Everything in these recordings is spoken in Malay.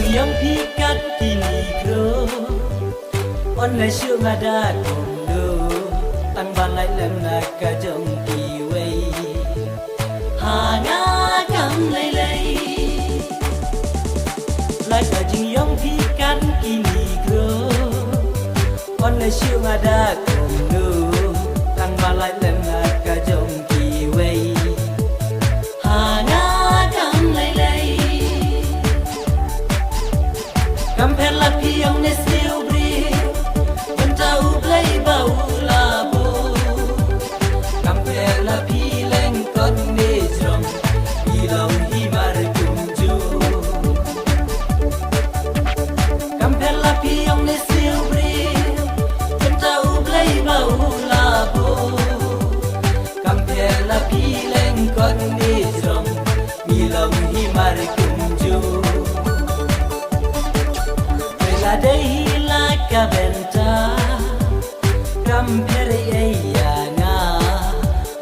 Yang pikat kini kro on la shu ngada kondo tang balai lem na ka jong ki wei ha nga kam lai lai la ka jing yang pikat kini kro on la shu ngada kondo tang balai lem na ka jong ki wei ha nga Kampela piang ne silbri Pentau play bau labo Kampela pileng kon ne jrom Ilong himar kunju Kampela piang ne silbri Pentau play bau labo Kampela pileng kon ne jrom Ilong himar kunju Dei la kabenta kampere ya nga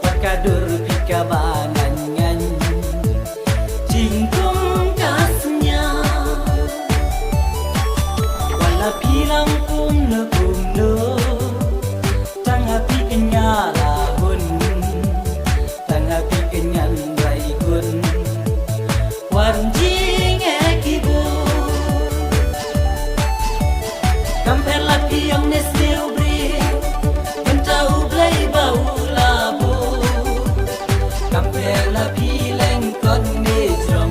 pakadur pikabangan ngan jingkung kasnya wala pilang kumno tang api kenyala hun tang api kenyan rai kun warjing ekibu Kampela piang ne silbri Pentau play bau labo Kampela pileng kon ne jrom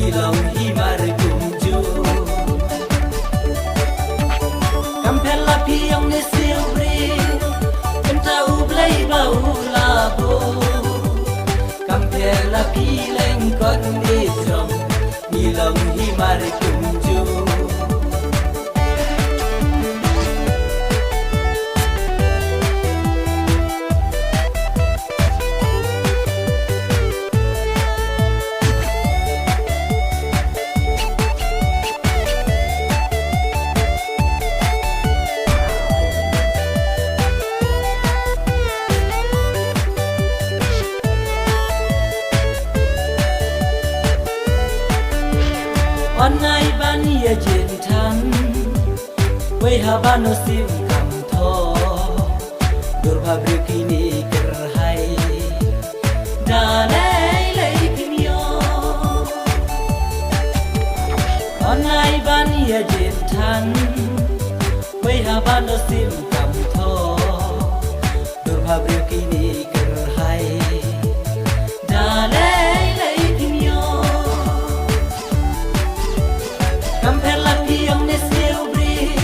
Ilong himar kunju Kampela piang ne silbri Pentau play bau labo Kampela pileng kon ne jrom Ilong himar kunju Onai bani ya jintan Wei habano sim kam tho Durba brikini kerhai Dalai lei pinyo Onai bani ya jintan Wei habano sim kam tho Durba brikini kerhai Dalai lei pinyo Kampela piang ne silbri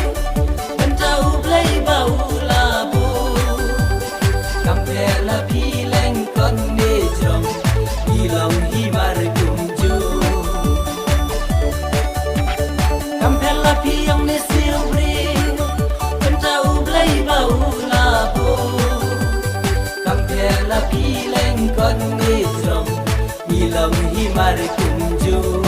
Pentau play bau labo Kampela pileng kon ne jrom Ilong himar kunju Kampela piang ne silbri Pentau play bau labo Kampela pileng kon ne jrom Ilong himar kunju